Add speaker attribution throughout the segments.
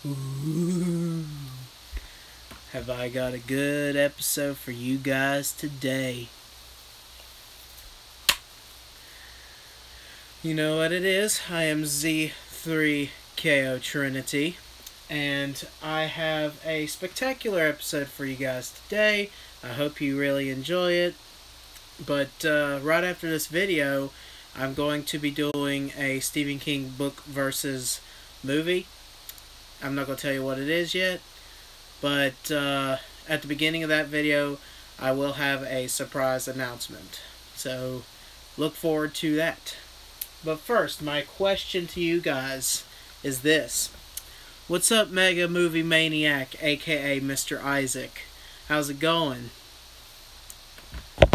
Speaker 1: Ooh. Have I got a good episode for you guys today? You know what it is? I am Z3KO Trinity, and I have a spectacular episode for you guys today. I hope you really enjoy it. But right after this video, I'm going to be doing a Stephen King book versus movie. I'm not going to tell you what it is yet, but at the beginning of that video, I will have a surprise announcement. So look forward to that. But first, my question to you guys is this. What's up, Mega Movie Maniac, aka Mr. Isaac? How's it going?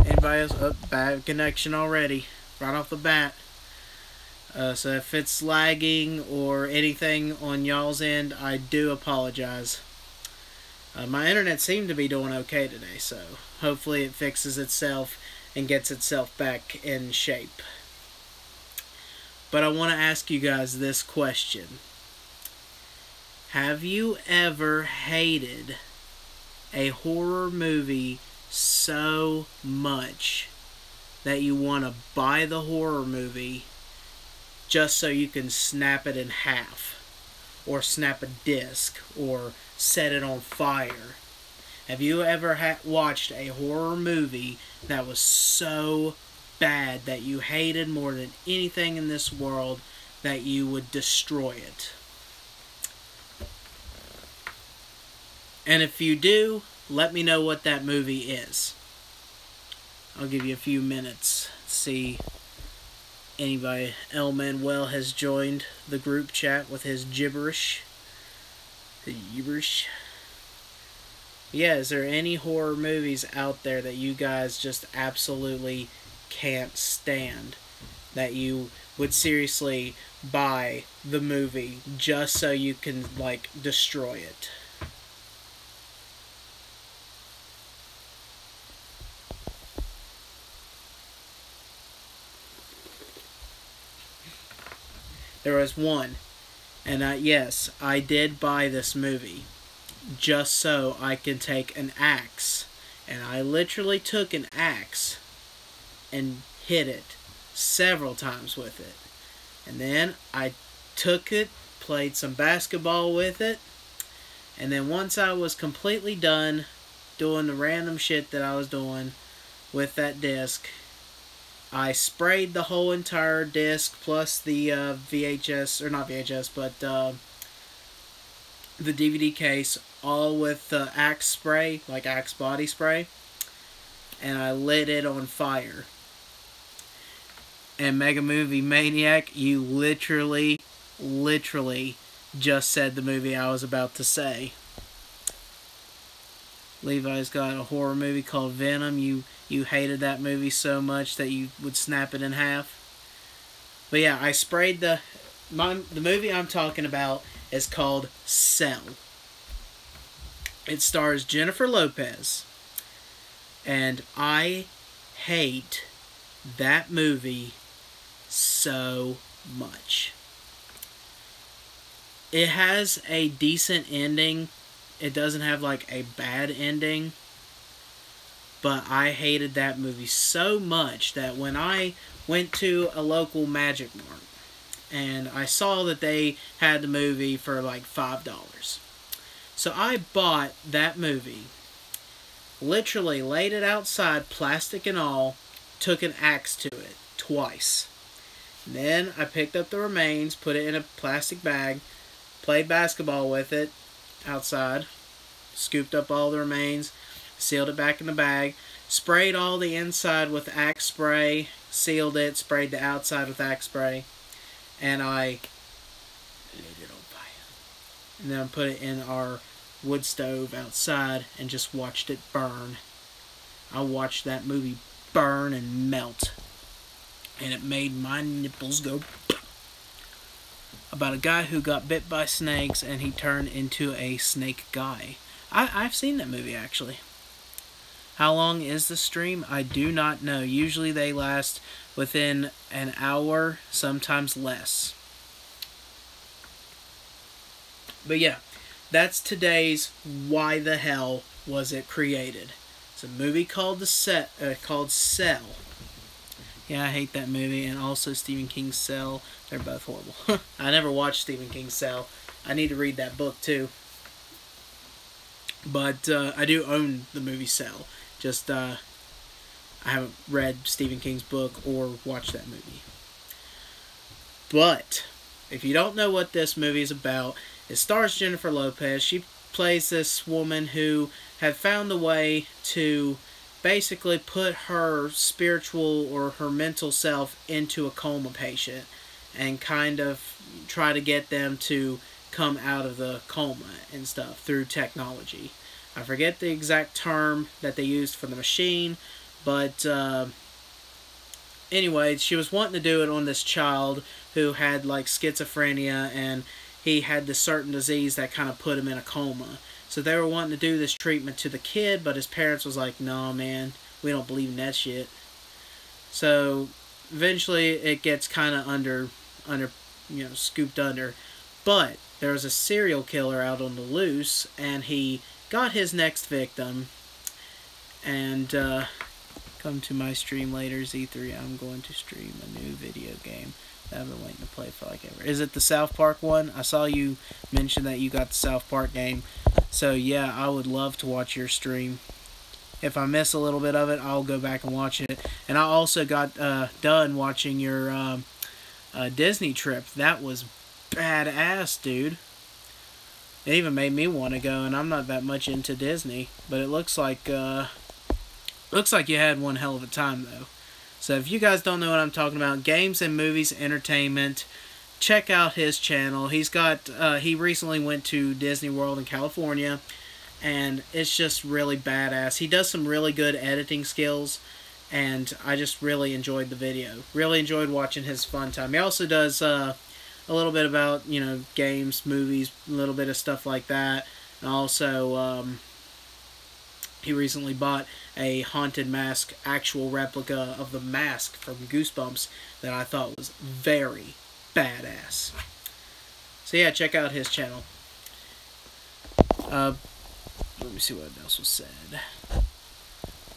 Speaker 1: Anybody else? Oh, bad connection already, right off the bat. So if it's lagging or anything on y'all's end, I do apologize. My internet seemed to be doing okay today, so hopefully it fixes itself and gets itself back in shape. But I want to ask you guys this question. Have you ever hated a horror movie so much that you want to buy the horror movie just so you can snap it in half, or snap a disc, or set it on fire? Have you ever watched a horror movie that was so bad that you hated more than anything in this world that you would destroy it? And if you do, let me know what that movie is. I'll give you a few minutes to see anybody. El Manuel has joined the group chat with his gibberish. Yeah, is there any horror movies out there that you guys just absolutely can't stand, that you would seriously buy the movie just so you can, like, destroy it? There was one, and yes, I did buy this movie just so I can take an axe, and I literally took an axe and hit it several times with it, and then I took it, played some basketball with it, and then once I was completely done doing the random shit that I was doing with that disc, I sprayed the whole entire disc plus the VHS, or not VHS, but the DVD case, all with Axe spray, like Axe body spray, and I lit it on fire. And Mega Movie Maniac, you literally just said the movie I was about to say. Levi's got a horror movie called Venom. You hated that movie so much that you would snap it in half. But yeah, I sprayed the movie I'm talking about is called Cell. It stars Jennifer Lopez. And I hate that movie so much. It has a decent ending. It doesn't have like a bad ending. But I hated that movie so much that when I went to a local Magic Mart and I saw that they had the movie for like $5. So I bought that movie, literally laid it outside, plastic and all, took an axe to it twice. And then I picked up the remains, put it in a plastic bag, played basketball with it outside, scooped up all the remains, sealed it back in the bag, sprayed all the inside with Axe spray, sealed it, sprayed the outside with Axe spray, and I lit it on fire. And then I put it in our wood stove outside and just watched it burn. I watched that movie burn and melt, and it made my nipples go about a guy who got bit by snakes and he turned into a snake guy. I've seen that movie, actually. How long is the stream? I do not know. Usually they last within an hour, sometimes less. But yeah, That's today's Why the Hell Was It Created? It's a movie called called Cell. Yeah, I hate that movie, and also Stephen King's Cell. They're both horrible. I never watched Stephen King's Cell. I need to read that book too. But I do own the movie Cell. Just I haven't read Stephen King's book or watched that movie. But if you don't know what this movie is about, it stars Jennifer Lopez. She plays this woman who had found a way to basically put her spiritual or her mental self into a coma patient and kind of try to get them to come out of the coma and stuff through technology. I forget the exact term that they used for the machine, but anyway, she was wanting to do it on this child who had like schizophrenia, and he had this certain disease that kind of put him in a coma. So they were wanting to do this treatment to the kid, but his parents was like, "No, man, we don't believe in that shit." So eventually it gets kind of under, scooped under. But there was a serial killer out on the loose, and he got his next victim. And come to my stream later, Z3. I'm going to stream a new video game that I've been waiting to play for like ever. Is it the South Park one? I saw you mention that you got the South Park game. So yeah, I would love to watch your stream. If I miss a little bit of it, I'll go back and watch it. And I also got done watching your Disney trip. That was badass, dude. It even made me want to go, and I'm not that much into Disney, but it looks like you had one hell of a time though. So if you guys don't know what I'm talking about, games and movies, entertainment, check out his channel. He's got he recently went to Disney World in California, and it's just really badass. He does some really good editing skills, and I just really enjoyed the video. Really enjoyed watching his fun time. He also does a little bit about, games, movies, a little bit of stuff like that. And also, he recently bought a Haunted Mask actual replica of the mask from Goosebumps that I thought was very badass. So yeah, check out his channel. Let me see what else was said.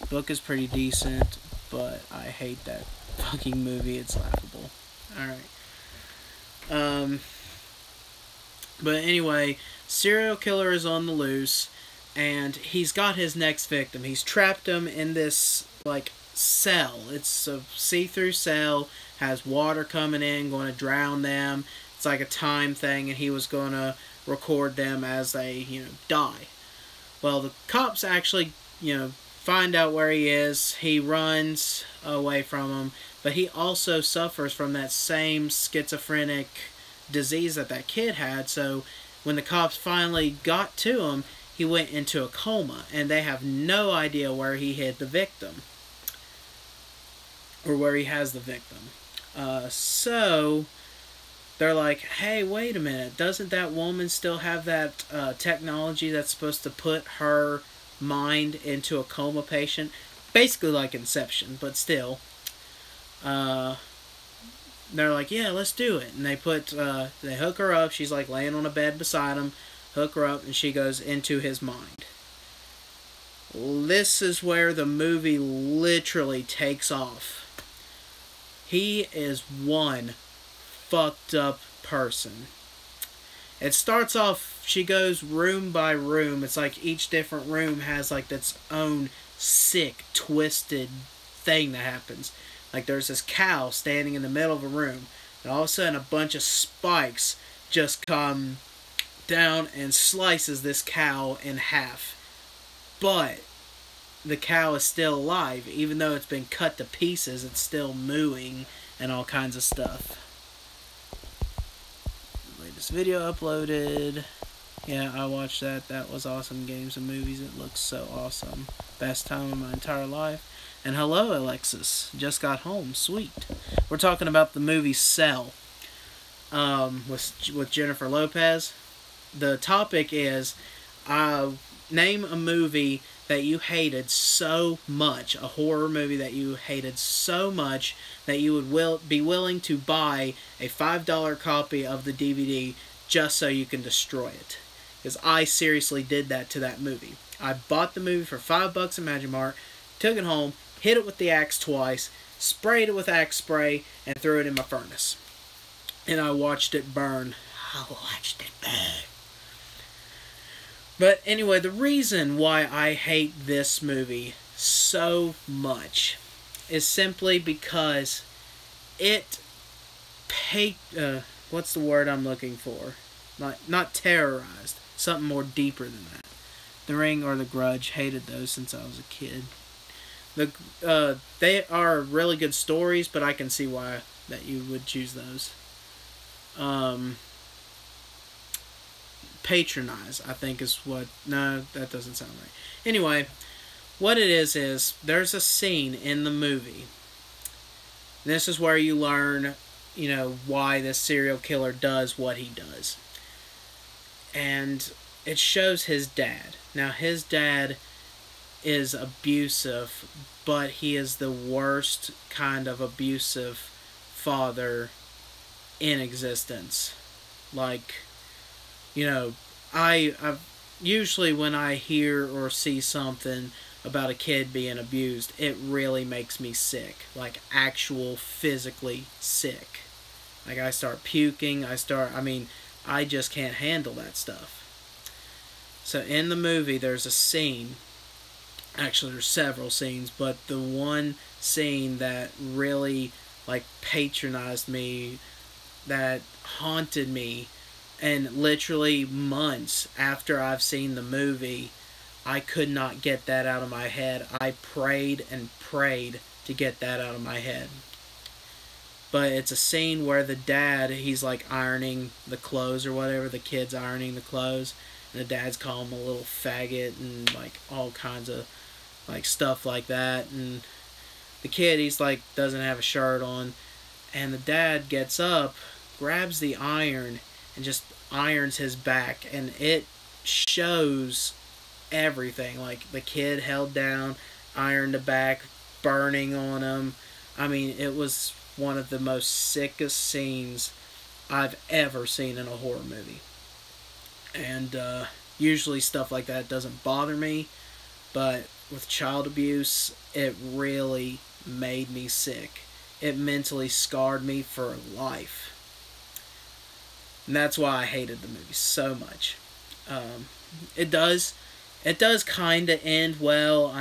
Speaker 1: The book is pretty decent, but I hate that fucking movie. It's laughable. Alright. But anyway, serial killer is on the loose, and he's got his next victim. He's trapped him in this, like, cell. It's a see-through cell, has water coming in, going to drown them. It's like a time thing, and he was going to record them as they, die. Well, the cops actually, find out where he is. He runs away from them, but he also suffers from that same schizophrenic disease that kid had. So when the cops finally got to him, he went into a coma, and they have no idea where he hid the victim, or where he has the victim. So they're like, hey, wait a minute, doesn't that woman still have that technology that's supposed to put her mind into a coma patient? Basically like Inception, but still. They're like, yeah, let's do it. And they hook her up. She's like laying on a bed beside him. Hook her up, and she goes into his mind. This is where the movie literally takes off. He is one fucked up person. It starts off, she goes room by room. It's like each different room has like its own sick, twisted thing that happens. Like there's this cow standing in the middle of a room, and all of a sudden a bunch of spikes just come down and slices this cow in half. But the cow is still alive. Even though it's been cut to pieces, it's still mooing and all kinds of stuff. Latest video uploaded. Yeah, I watched that. That was awesome. Games and movies. It looks so awesome. Best time of my entire life. And hello, Alexis. Just got home. Sweet. We're talking about the movie Cell with Jennifer Lopez. The topic is name a movie that you hated so much, a horror movie that you hated so much that you would be willing to buy a $5 copy of the DVD just so you can destroy it. Because I seriously did that to that movie. I bought the movie for $5 at Magic Mart, took it home, hit it with the axe twice, sprayed it with axe spray, and threw it in my furnace. And I watched it burn. I watched it burn. But anyway, the reason why I hate this movie so much is simply because it what's the word I'm looking for? Not terrorized. Something more deeper than that. The Ring or The Grudge, hated those since I was a kid. They are really good stories, but I can see why that you would choose those. Patronize, I think is what... No, that doesn't sound right. Anyway, what it is there's a scene in the movie. This is where you learn, why this serial killer does what he does. And it shows his dad. Now, his dad is abusive, but he is the worst kind of abusive father in existence. Like, I usually when I hear or see something about a kid being abused, it really makes me sick. Like, actual physically sick. Like, I start puking, I just can't handle that stuff. So in the movie, there's a scene, actually there's several scenes, but the one scene that really, patronized me, that haunted me, and literally months after I've seen the movie, I could not get that out of my head. I prayed and prayed to get that out of my head. But it's a scene where the dad, he's ironing the clothes or whatever, the kid's ironing the clothes, and the dad's calling him a little faggot and all kinds of stuff like that, and the kid, he's doesn't have a shirt on, and the dad gets up, grabs the iron, and just irons his back, and it shows everything. The kid held down, ironed the back, burning on him. It was one of the most sickest scenes I've ever seen in a horror movie. And usually stuff like that doesn't bother me, but with child abuse, it really made me sick. It mentally scarred me for life. And that's why I hated the movie so much. It does kind of end well.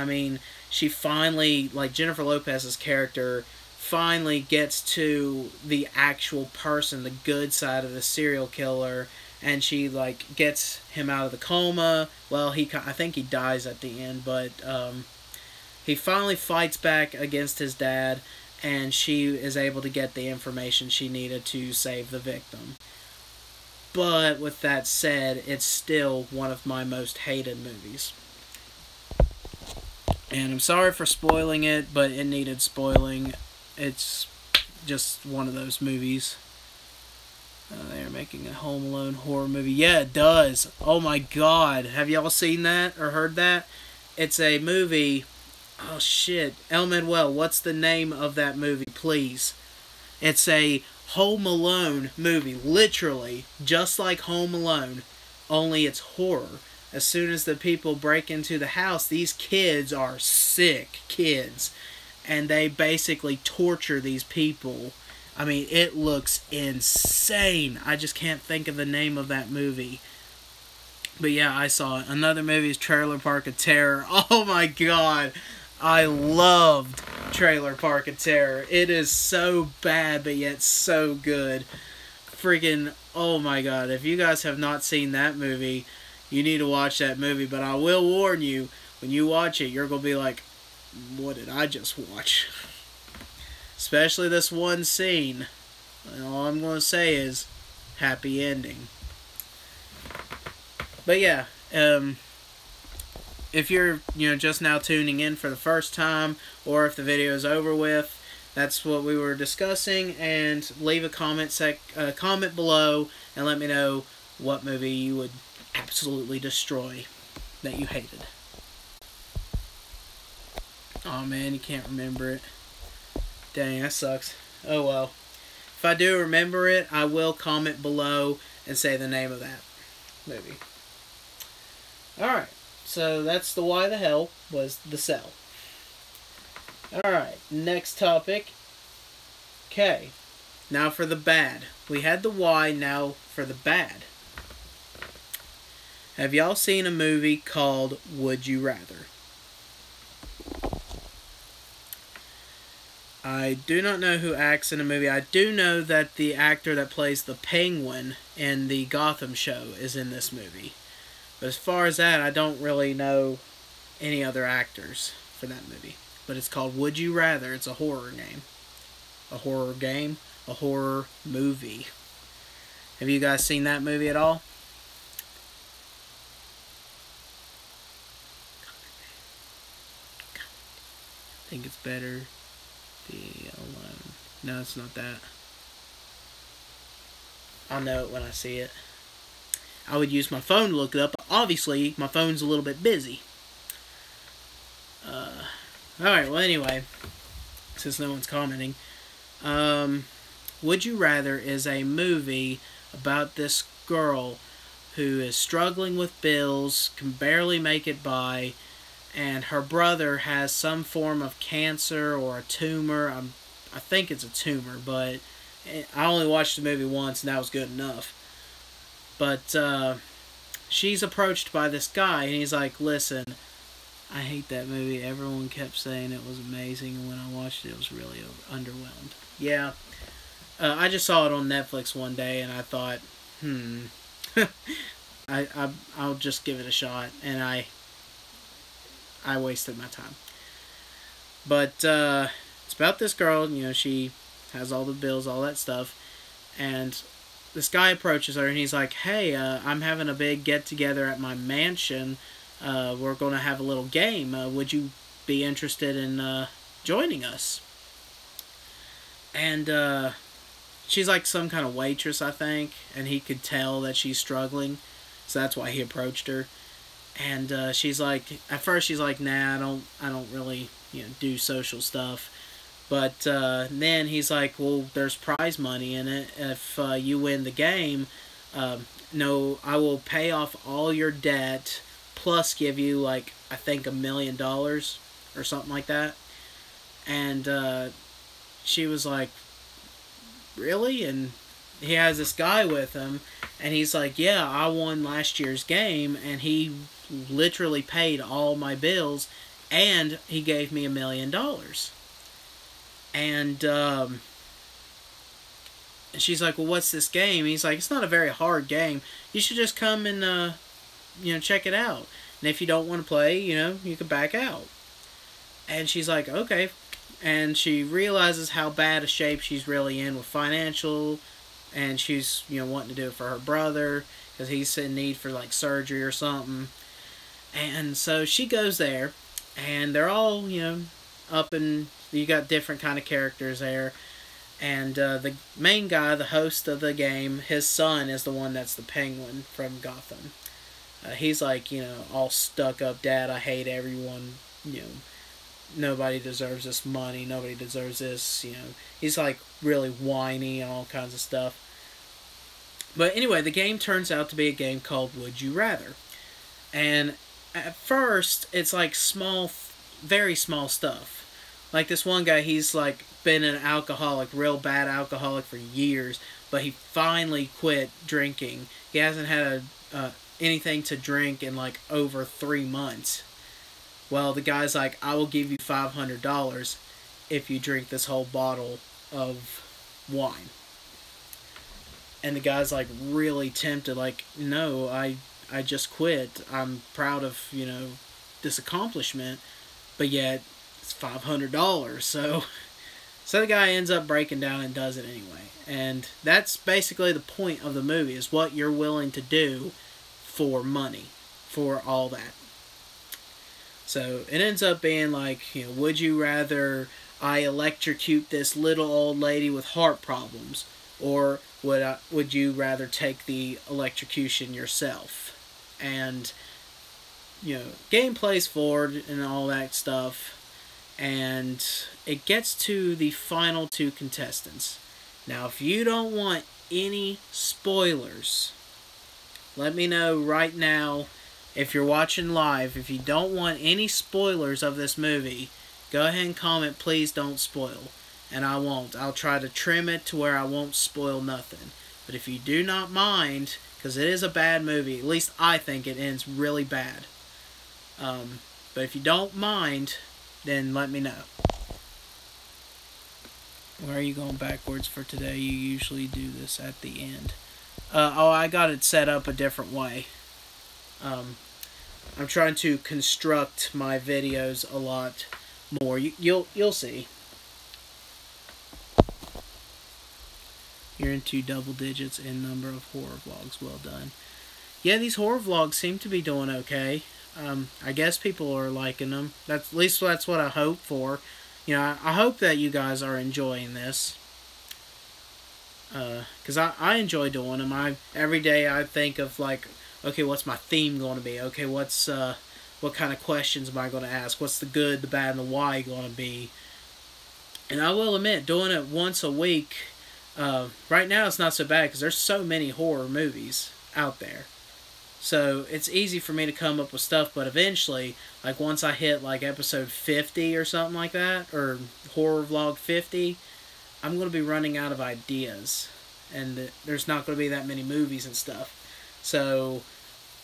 Speaker 1: She finally, Jennifer Lopez's character, finally gets to the actual person, the good side of the serial killer, and she gets him out of the coma. Well, I think he dies at the end, but he finally fights back against his dad, and she is able to get the information she needed to save the victim. But with that said, it's still one of my most hated movies. And I'm sorry for spoiling it, but it needed spoiling. It's just one of those movies. They're making a Home Alone horror movie. Yeah, it does. Oh my god. Have y'all seen that or heard that? It's a movie. Oh shit. El Manuel, what's the name of that movie, please? It's a Home Alone movie. Literally, just like Home Alone, only it's horror. As soon as the people break into the house, these kids are sick kids. And they basically torture these people. It looks insane. I just can't think of the name of that movie. But yeah, I saw it. Another movie is Trailer Park of Terror. Oh my god. I loved Trailer Park of Terror. It is so bad, but yet so good. Freaking, oh my god. If you guys have not seen that movie, you need to watch that movie. But I will warn you, when you watch it, you're going to be like, what did I just watch? Especially this one scene. And all I'm going to say is, happy ending. But yeah, if you're just now tuning in for the first time, or if the video is over with, that's what we were discussing. And leave a comment below and let me know what movie you would absolutely destroy that you hated. Oh man, you can't remember it. Dang, that sucks. Oh well. If I do remember it, I will comment below and say the name of that movie. Alright, so that's the why the hell was the cell. Alright, next topic. Okay, now for the bad. We had the why, now for the bad. Have y'all seen a movie called Would You Rather? I do not know who acts in a movie. I do know that the actor that plays the Penguin in the Gotham show is in this movie. But as far as that, I don't really know any other actors for that movie. But it's called Would You Rather. It's a horror game. A horror game? A horror movie. Have you guys seen that movie at all? I think it's better be alone. No, it's not that. I'll know it when I see it. I would use my phone to look it up, but obviously my phone's a little bit busy. Alright, well anyway, since no one's commenting, Would You Rather is a movie about this girl who is struggling with bills, can barely make it by, and her brother has some form of cancer or a tumor. I think it's a tumor, but I only watched the movie once and that was good enough. But she's approached by this guy and he's like, listen, I hate that movie. Everyone kept saying it was amazing, and when I watched it, it was really underwhelmed. Yeah, I just saw it on Netflix one day, and I thought, I'll just give it a shot, and I wasted my time. But it's about this girl. You know, she has all the bills, all that stuff, and this guy approaches her, and he's like, "Hey, I'm having a big get together at my mansion. We're going to have a little game. Would you be interested in joining us?" And she's like some kind of waitress, I think, and he could tell that she's struggling, so that's why he approached her. And she's like, at first she's like, "Nah, I don't really, do social stuff." But then he's like, "Well, there's prize money in it. If you win the game, no, I will pay off all your debt, plus give you like I think $1 million or something like that." And she was like, "Really?" And he has this guy with him, and he's like, "Yeah, I won last year's game, and he literally paid all my bills, and he gave me $1 million." And she's like, "Well, what's this game?" He's like, "It's not a very hard game. You should just come and check it out. And if you don't want to play, you can back out." And she's like, "Okay." And she realizes how bad a shape she's really in with financial, and she's wanting to do it for her brother because he's in need for like surgery or something. And so she goes there, and they're all up, and you got different kind of characters there. And the main guy, the host of the game, his son is the one that's the Penguin from Gotham. He's like, all stuck up dad. I hate everyone. Nobody deserves this money. Nobody deserves this. He's like really whiny and all kinds of stuff. But anyway, the game turns out to be a game called Would You Rather. And at first, it's like small, very small stuff. Like this one guy, he's like been an alcoholic, real bad alcoholic for years, but he finally quit drinking. He hasn't had anything to drink in like over 3 months. Well, the guy's like, "I will give you $500 if you drink this whole bottle of wine." And the guy's like really tempted, like, "No, I just quit. I'm proud of, this accomplishment, but yet it's $500." So the guy ends up breaking down and does it anyway. And that's basically the point of the movie, is what you're willing to do for money, for all that. So it ends up being like, would you rather I electrocute this little old lady with heart problems, or would you rather take the electrocution yourself? And game plays forward and all that stuff, and it gets to the final 2 contestants. Now, if you don't want any spoilers, let me know right now if you're watching live, if you don't want any spoilers of this movie, go ahead and comment, please don't spoil. And I won't. I'll try to trim it to where I won't spoil nothing. But if you do not mind, because it is a bad movie, at least I think it ends really bad. But if you don't mind, then let me know. Why are you going backwards for today? You usually do this at the end. I got it set up a different way. I'm trying to construct my videos a lot more. You'll see. You're into double digits in number of horror vlogs. Well done. Yeah, these horror vlogs seem to be doing okay. I guess people are liking them. At least that's what I hope for. You know, I hope that you guys are enjoying this. Because I enjoy doing them. Every day I think of, like, okay, what's my theme going to be? Okay, what kind of questions am I going to ask? What's the good, the bad, and the why going to be? And I will admit, doing it once a week, right now it's not so bad because there's so many horror movies out there. So it's easy for me to come up with stuff, but eventually, like once I hit like episode 50 or something like that, or horror vlog 50, I'm going to be running out of ideas. And there's not going to be that many movies and stuff. So,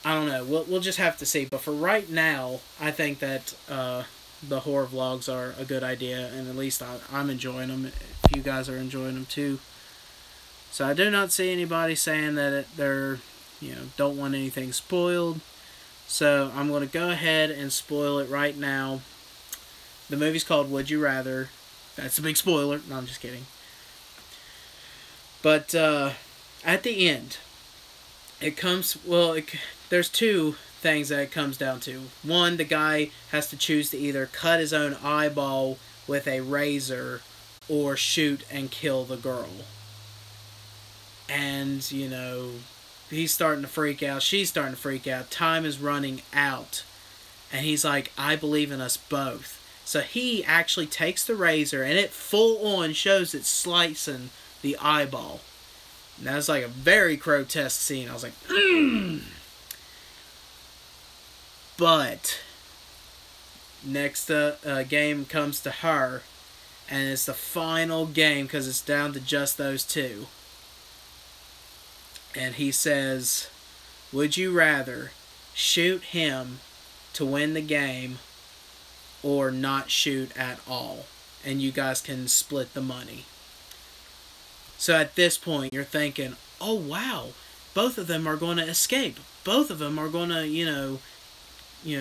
Speaker 1: I don't know. We'll just have to see. But for right now, I think that the horror vlogs are a good idea. And at least I'm enjoying them. If you guys are enjoying them too. So I do not see anybody saying that they're, don't want anything spoiled. So I'm going to go ahead and spoil it right now. The movie's called Would You Rather. That's a big spoiler. No, I'm just kidding. But at the end, it comes, there's two things that it comes down to. One, the guy has to choose to either cut his own eyeball with a razor or shoot and kill the girl. And, he's starting to freak out. She's starting to freak out. Time is running out. And he's like, I believe in us both. So he actually takes the razor and it full on shows it slicing the eyeball. And that was like a very grotesque scene. I was like, But next game comes to her. And it's the final game because it's down to just those two. And he says, would you rather shoot him to win the game or not shoot at all? And you guys can split the money. So at this point, you're thinking, oh wow, both of them are going to escape. Both of them are going to,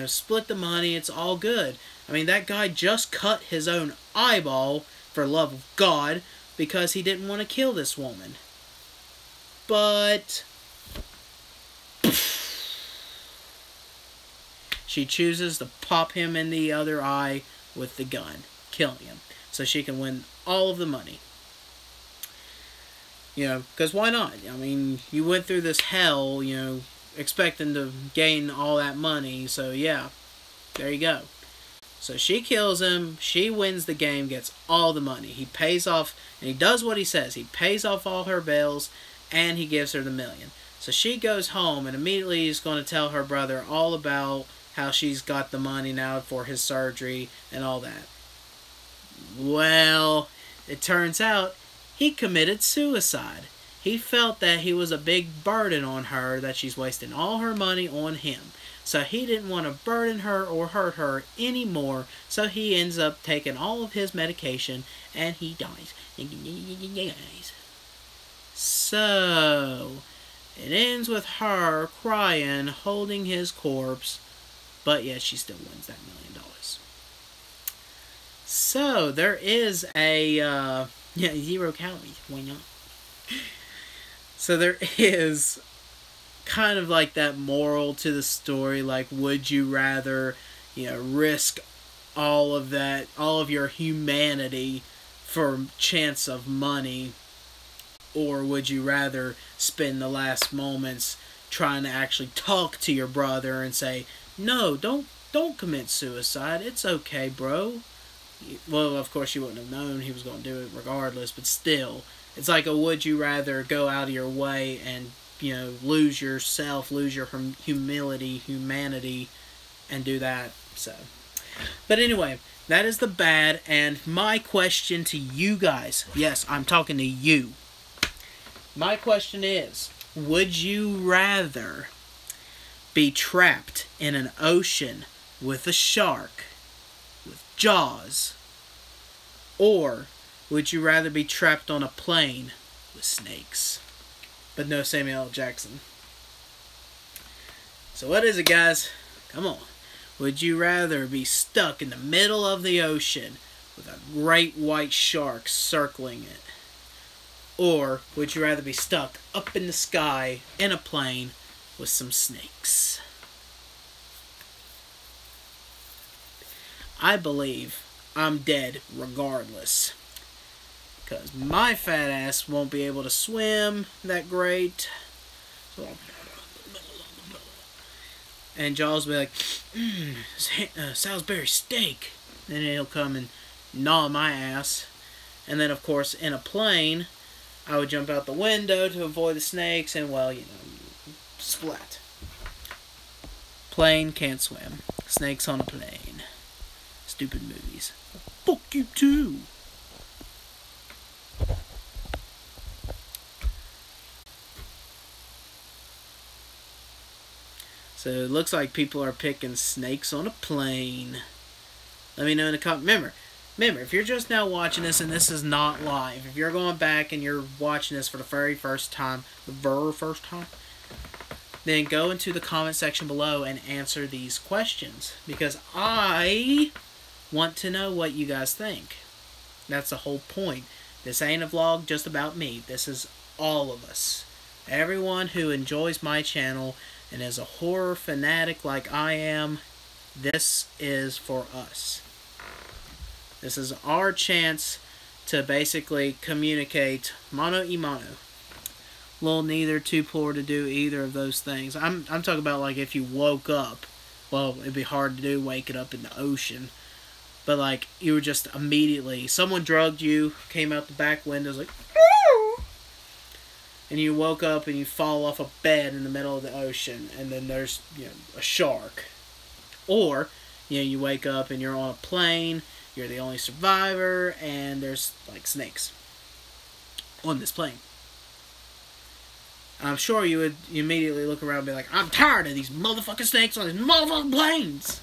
Speaker 1: split the money. It's all good. I mean, that guy just cut his own eyeball, for love of God, because he didn't want to kill this woman. But she chooses to pop him in the other eye with the gun, killing him, so she can win all of the money. Because why not? I mean, you went through this hell, expecting to gain all that money, so yeah, there you go. So she kills him, she wins the game, gets all the money. He pays off, and he does what he says. He pays off all her bills, and he gives her the $1 million. So she goes home, and immediately he's going to tell her brother all about how she's got the money now for his surgery and all that. Well, it turns out he committed suicide. He felt that he was a big burden on her, that she's wasting all her money on him. So he didn't want to burden her or hurt her anymore, so he ends up taking all of his medication, and he dies. So, it ends with her crying, holding his corpse, but yet she still wins that $1 million. So, there is a, 0 calories, why not? So there is kind of like that moral to the story, like, would you rather, risk all of that, all of your humanity for chance of money, or would you rather spend the last moments trying to actually talk to your brother and say, no, don't commit suicide, it's okay, bro. Well, of course you wouldn't have known he was going to do it regardless, but still, it's like a would you rather go out of your way and lose yourself, lose your humanity, and do that. So, but anyway, that is the bad. And my question to you guys, yes, I'm talking to you. My question is, would you rather be trapped in an ocean with a shark, with Jaws, or would you rather be trapped on a plane with snakes, but no Samuel L. Jackson? So what is it, guys? Come on. Would you rather be stuck in the middle of the ocean with a great white shark circling it? Or would you rather be stuck up in the sky in a plane with some snakes? I believe I'm dead regardless, because my fat ass won't be able to swim that great. And Jaws will be like, Salisbury steak. And then he'll come and gnaw my ass. And then, of course, in a plane, I would jump out the window to avoid the snakes, and, well, splat. Plane can't swim. Snakes on a plane. Stupid movies. Fuck you too. So it looks like people are picking snakes on a plane. Let me know in the comments. Remember, if you're just now watching this and this is not live, if you're going back and you're watching this for the very first time, then go into the comment section below and answer these questions, because I want to know what you guys think. That's the whole point. This ain't a vlog just about me. This is all of us. Everyone who enjoys my channel and is a horror fanatic like I am, this is for us. This is our chance to basically communicate mano a mano. Little neither, too poor to do either of those things. I'm talking about like if you woke up. Well, it'd be hard to do waking up in the ocean. But like you were just immediately, someone drugged you, came out the back windows like, and you woke up and you fall off a bed in the middle of the ocean, and then there's a shark. Or you wake up and you're on a plane, you're the only survivor, and there's like snakes on this plane. I'm sure you would immediately look around and be like, I'm tired of these motherfucking snakes on these motherfucking planes.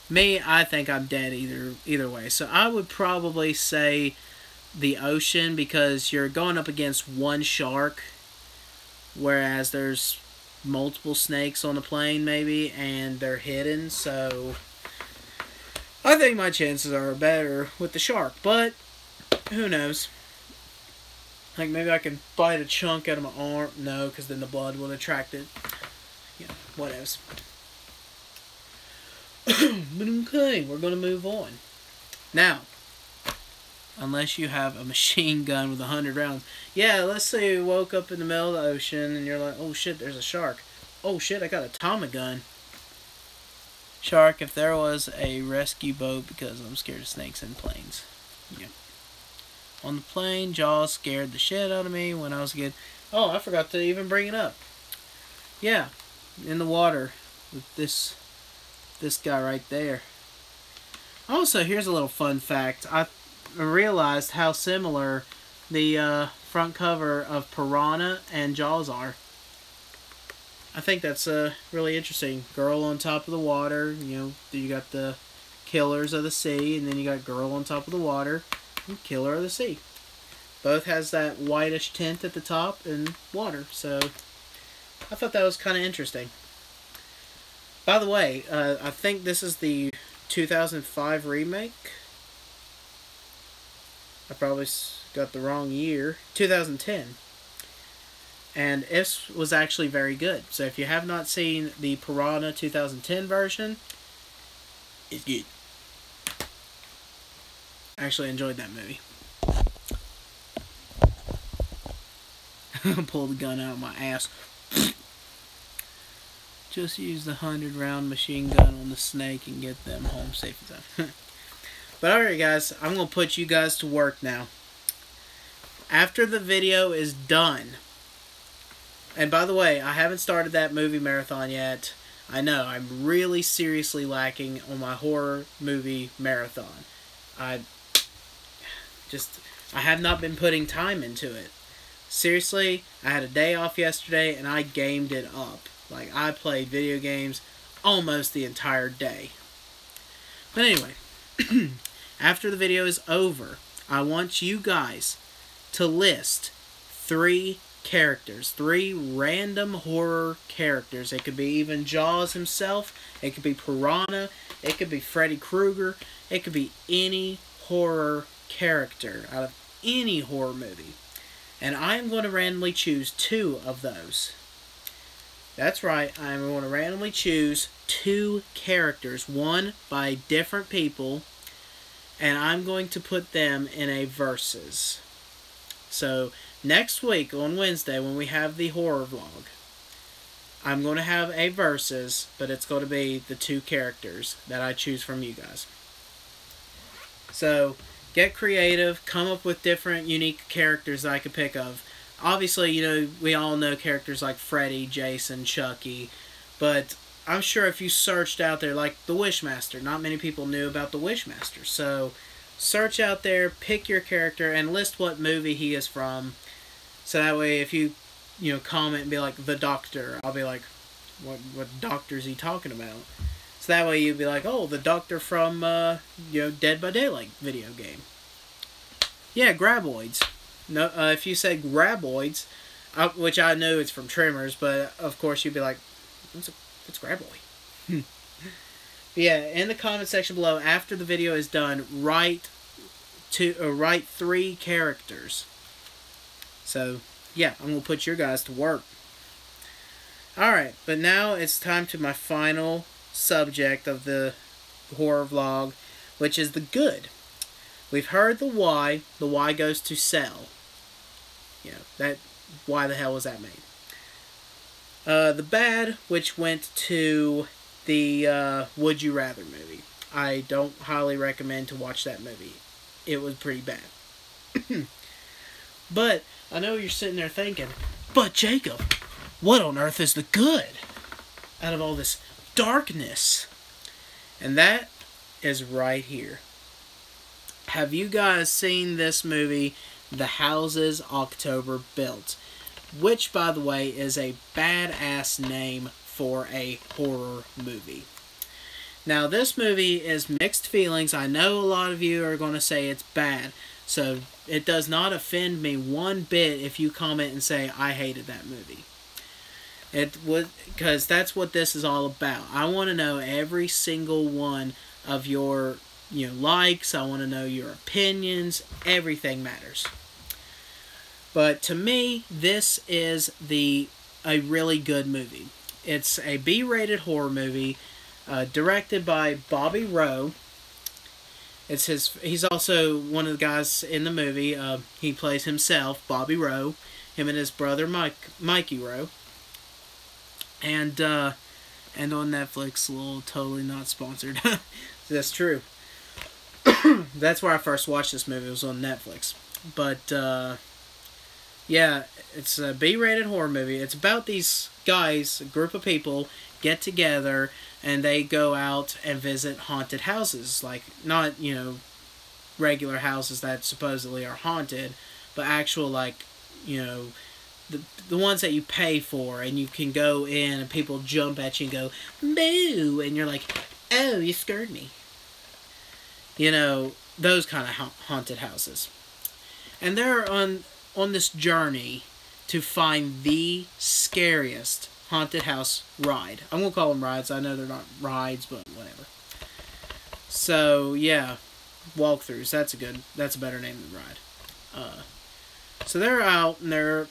Speaker 1: Me, I think I'm dead either way. So I would probably say the ocean, because you're going up against one shark, whereas there's multiple snakes on the plane maybe, and they're hidden. So I think my chances are better with the shark, but who knows? Like maybe I can bite a chunk out of my arm. No, because then the blood will attract it. Whatevs. But okay, we're going to move on. Now, unless you have a machine gun with 100 rounds. Yeah, let's say you woke up in the middle of the ocean and you're like, oh shit, there's a shark. Oh shit, I got a Tommy gun. Shark, if there was a rescue boat, because I'm scared of snakes and planes. Yeah. On the plane, Jaws scared the shit out of me when I was a kid. Oh, I forgot to even bring it up. Yeah, in the water with this guy right there. Also, here's a little fun fact. I realized how similar the front cover of Piranha and Jaws are. I think that's really interesting. Girl on top of the water. You got the killers of the sea, and then you got girl on top of the water and killer of the sea. Both has that whitish tint at the top and water. So I thought that was kind of interesting. By the way, I think this is the 2005 remake. I probably got the wrong year. 2010. And it was actually very good. So if you have not seen the Piranha 2010 version, it's good. I actually enjoyed that movie. Pull the gun out of my ass. Just use the 100-round machine gun on the snake and get them home safe and sound. But alright guys, I'm going to put you guys to work now. after the video is done, and by the way, I haven't started that movie marathon yet. I know, I'm really seriously lacking on my horror movie marathon. I have not been putting time into it. Seriously, I had a day off yesterday and I gamed it up. Like, I played video games almost the entire day. But anyway, after the video is over, I want you guys to list 3 characters, 3 random horror characters. It could be even Jaws himself, it could be Piranha, it could be Freddy Krueger, it could be any horror character out of any horror movie. And I'm going to randomly choose 2 of those. That's right, I'm going to randomly choose 2 characters, one by different people, and I'm going to put them in a versus. So, next week on Wednesday when we have the horror vlog, I'm going to have a versus, but it's going to be the 2 characters that I choose from you guys. So, get creative, come up with different unique characters that I could pick of. Obviously, you know, we all know characters like Freddy, Jason, Chucky, but I'm sure if you searched out there, like the Wishmaster, not many people knew about the Wishmaster. So, search out there, pick your character, and list what movie he is from. So that way, if you comment and be like, the Doctor, I'll be like, what Doctor is he talking about? So that way you'd be like, oh, the Doctor from, Dead by Daylight video game. Yeah, Graboids. No, if you said Graboids, which I know it's from Tremors, but of course you'd be like, what's Graboid? Yeah, in the comment section below, after the video is done, write 3 characters. So, yeah, I'm going to put your guys to work. Alright, but now it's time to my final subject of the horror vlog, which is the good. We've heard the why. The why goes to sell. You know, why the hell was that made? The bad, which went to the Would You Rather movie. I don't highly recommend to watch that movie. It was pretty bad. But I know you're sitting there thinking, but Jacob, what on earth is the good out of all this darkness? And that is right here. Have you guys seen this movie, The Houses October Built? Which, by the way, is a badass name for a horror movie. Now, this movie is mixed feelings. I know a lot of you are going to say it's bad. So, it does not offend me one bit if you comment and say, I hated that movie. Because that's what this is all about. I want to know every single one of your likes. I want to know your opinions. Everything matters. But to me, this is a really good movie. It's a B-rated horror movie, directed by Bobby Rowe. He's also one of the guys in the movie. He plays himself, Bobby Rowe, him and his brother Mikey Rowe. And on Netflix, a little totally not sponsored. That's true. That's where I first watched this movie. It was on Netflix. But yeah, it's a B-rated horror movie. It's about these guys, a group of people, get together and they go out and visit haunted houses. Like, not, regular houses that supposedly are haunted, but actual, the ones that you pay for, and you can go in and people jump at you and go, boo, and you're like, oh, you scared me. Those kind of haunted houses. And they're on this journey to find the scariest haunted house ride. I'm going to call them rides. I know they're not rides, but whatever. So, yeah. Walkthroughs. That's a better name than ride. So they're out and they're,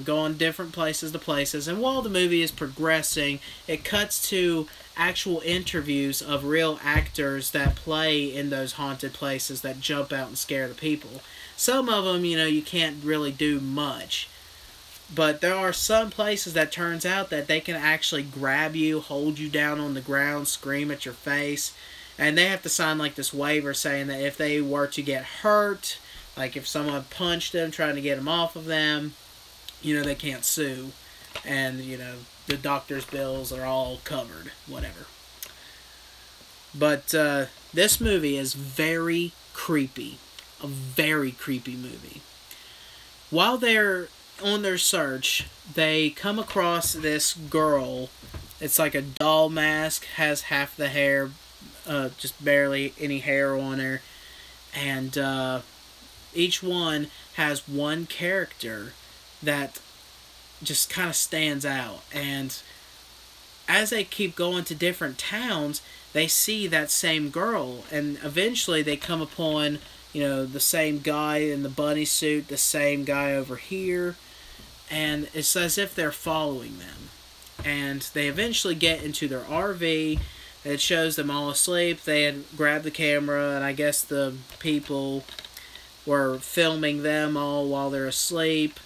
Speaker 1: going different places to places. And while the movie is progressing, it cuts to actual interviews of real actors that play in those haunted places that jump out and scare the people. Some of them, you can't really do much. But there are some places that turns out that they can actually grab you, hold you down on the ground, scream at your face. And they have to sign this waiver saying that if they were to get hurt, Like if someone punched them trying to get them off of them, you know, they can't sue. And, you know, the doctor's bills are all covered, whatever. But this movie is very creepy. A very creepy movie. While they're on their search, they come across this girl. It's like a doll mask, has half the hair, just barely any hair on her. And each one has one character that just kind of stands out. And as they keep going to different towns, they see that same girl, and eventually they come upon, you know, the same guy in the bunny suit, the same guy over here, and it's as if they're following them. And they eventually get into their RV. It shows them all asleep. They had grabbed the camera, and I guess the people were filming them all while they're asleep.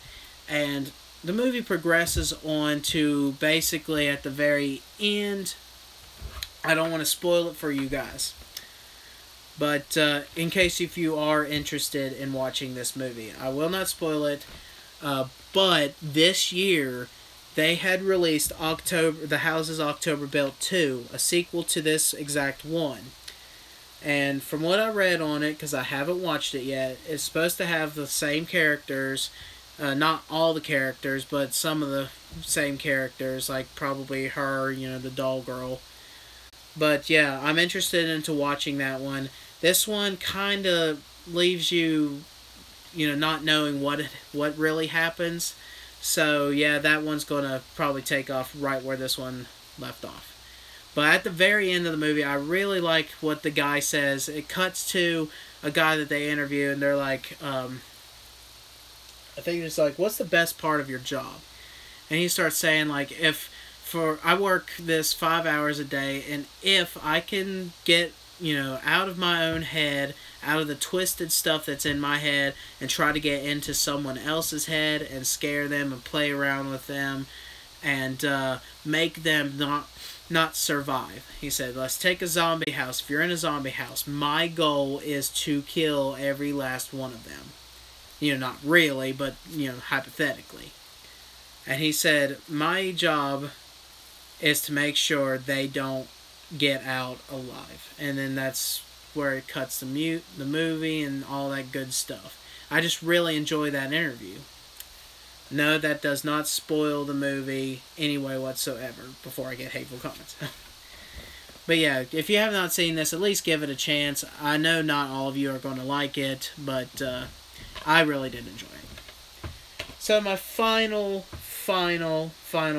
Speaker 1: And the movie progresses on to basically at the very end. I don't want to spoil it for you guys. But in case if you are interested in watching this movie, I will not spoil it. But this year, they had released The Houses October Built 2, a sequel to this exact one. And from what I read on it, because I haven't watched it yet, it's supposed to have the same characters. Not all the characters, but some of the same characters, like probably her, you know, the doll girl. But yeah, I'm interested into watching that one. This one kind of leaves you, you know, not knowing what really happens. So yeah, that one's going to probably take off right where this one left off. But at the very end of the movie, I really like what the guy says. It cuts to a guy that they interview, and they're like, I think it's like, what's the best part of your job? And he starts saying, like, I work this 5 hours a day, and if I can get, you know, out of my own head, out of the twisted stuff that's in my head, and try to get into someone else's head and scare them and play around with them and make them not survive. He said, let's take a zombie house. If you're in a zombie house, my goal is to kill every last one of them. You know, not really, but, you know, hypothetically. And he said, my job is to make sure they don't get out alive. And then that's where it cuts the movie and all that good stuff. I just really enjoy that interview. No, that does not spoil the movie anyway whatsoever before I get hateful comments. But yeah, if you have not seen this, at least give it a chance. I know not all of you are going to like it, but I really did enjoy it. So my final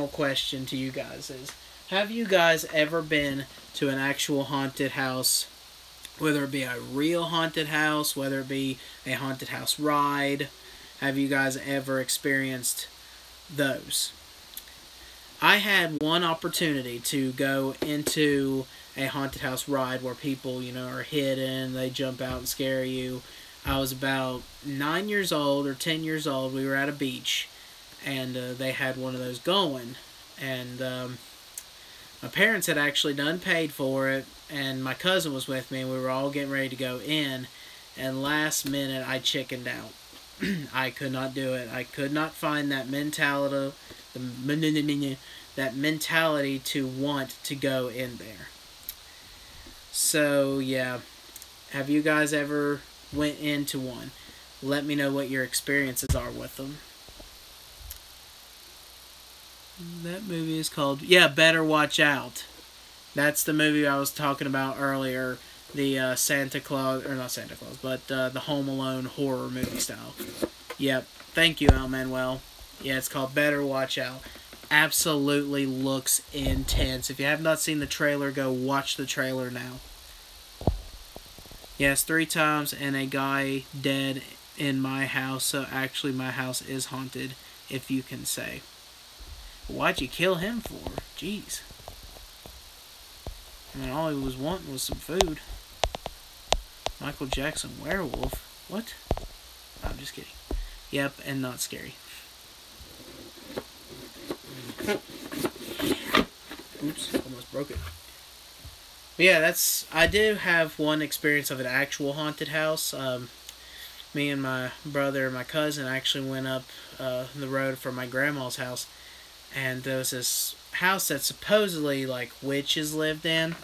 Speaker 1: question to you guys is, have you guys ever been to an actual haunted house? Whether it be a real haunted house, whether it be a haunted house ride. Have you guys ever experienced those? I had one opportunity to go into a haunted house ride where people, you know, are hidden, they jump out and scare you. I was about 9 years old or 10 years old. We were at a beach, and they had one of those going. And my parents had actually done paid for it, and my cousin was with me, and we were all getting ready to go in. And last minute, I chickened out. I could not do it. I could not find that mentality to want to go in there. So, yeah. Have you guys ever went into one? Let me know what your experiences are with them. That movie is called, Better Watch Out. That's the movie I was talking about earlier. The Santa Claus, or not Santa Claus, but the Home Alone horror movie style. Yep. Thank you, El Manuel. Yeah, it's called Better Watch Out. Absolutely looks intense. If you have not seen the trailer, go watch the trailer now. Yes, 3 times and a guy dead in my house. So actually my house is haunted, if you can say. Why'd you kill him for? Jeez. I mean, all he was wanting was some food. Michael Jackson werewolf? What? No, I'm just kidding. Yep, and not scary. Oops, almost broke it. But yeah, I do have one experience of an actual haunted house. me and my brother and my cousin actually went up the road from my grandma's house, and there was this house that supposedly like witches lived in,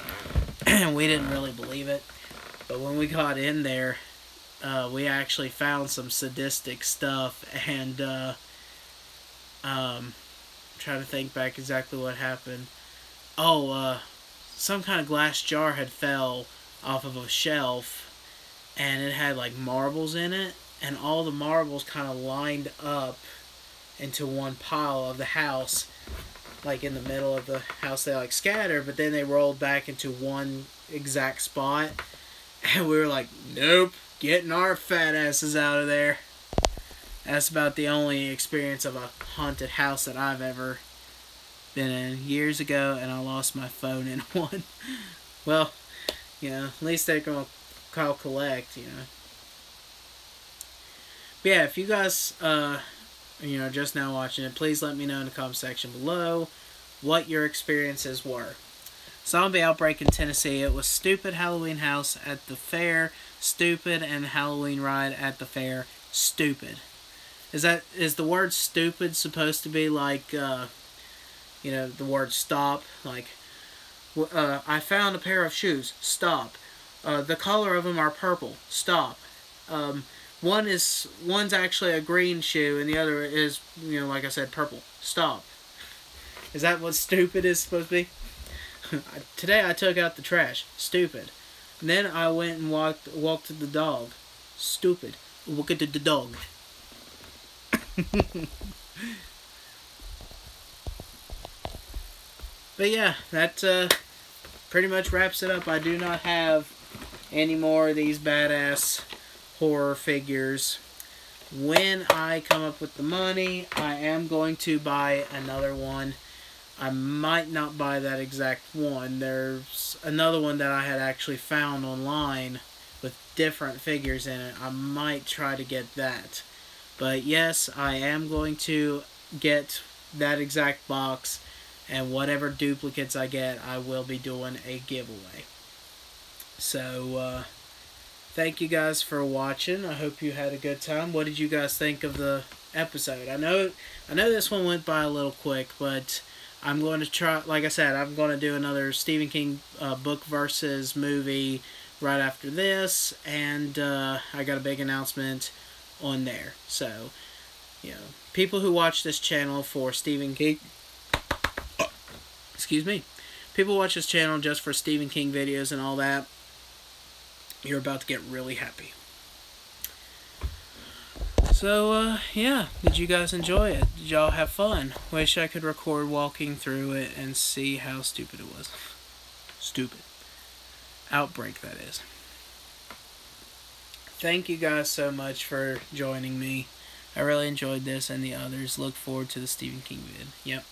Speaker 1: and we didn't really believe it. But when we got in there, we actually found some sadistic stuff, and trying to think back exactly what happened. Oh, some kind of glass jar had fell off of a shelf, and it had like marbles in it, and all the marbles kind of lined up into one pile of the house, like in the middle of the house. They like scattered, but then they rolled back into one exact spot, and we were like, nope, getting our fat asses out of there. That's about the only experience of a haunted house that I've ever been in. Years ago, and I lost my phone in one. Well, you know, at least they're gonna call collect, you know. But yeah, if you guys, you know, just now watching it, please let me know in the comment section below what your experiences were. Zombie outbreak in Tennessee. It was stupid Halloween house at the fair, stupid, and Halloween ride at the fair, stupid. Is the word stupid supposed to be like, you know, the word stop? Like, I found a pair of shoes, stop. The color of them are purple, stop. One's actually a green shoe, and the other is, you know, like I said, purple, stop. Is that what stupid is supposed to be? Today I took out the trash, stupid. And then I went and walked the dog, stupid. Look at the dog. But yeah, that pretty much wraps it up. I do not have any more of these badass horror figures. When I come up with the money, I am going to buy another one. I might not buy that exact one. There's another one that I had actually found online with different figures in it. I might try to get that. But yes, I am going to get that exact box, and whatever duplicates I get, I will be doing a giveaway. So, thank you guys for watching. I hope you had a good time. What did you guys think of the episode? I know this one went by a little quick, but I'm going to try, like I said, I'm going to do another Stephen King book versus movie right after this, and I got a big announcement on there. So, you know, people who watch this channel for Stephen King, excuse me, people watch this channel just for Stephen King videos and all that, you're about to get really happy. So, yeah, did you guys enjoy it? Did y'all have fun? Wish I could record walking through it and see how stupid it was. Stupid. Outbreak, that is. Thank you guys so much for joining me. I really enjoyed this and the others. Look forward to the Stephen King vid. Yep.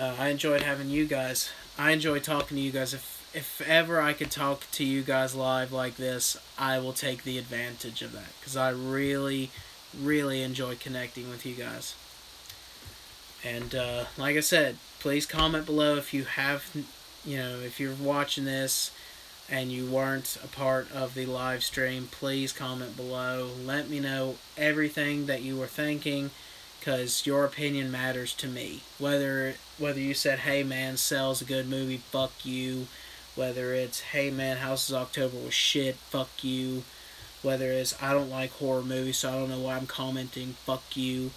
Speaker 1: I enjoyed having you guys. I enjoy talking to you guys. If ever I could talk to you guys live like this, I will take the advantage of that. Because I really, really enjoy connecting with you guys. And like I said, please comment below if you have, you know, if you're watching this and you weren't a part of the live stream, please comment below. Let me know everything that you were thinking, because your opinion matters to me. Whether you said, hey man, Cell's a good movie, fuck you. Whether it's, hey man, House of October was shit, fuck you. Whether it's, I don't like horror movies, so I don't know why I'm commenting, fuck you.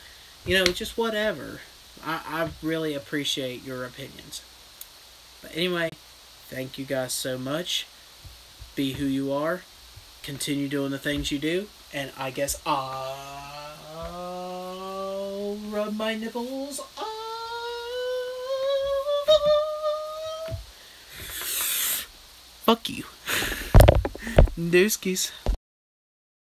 Speaker 1: You know, just whatever. I really appreciate your opinions. But anyway, thank you guys so much. Be who you are. Continue doing the things you do. And I guess I'll rub my nipples. Fuck you. Dooskies.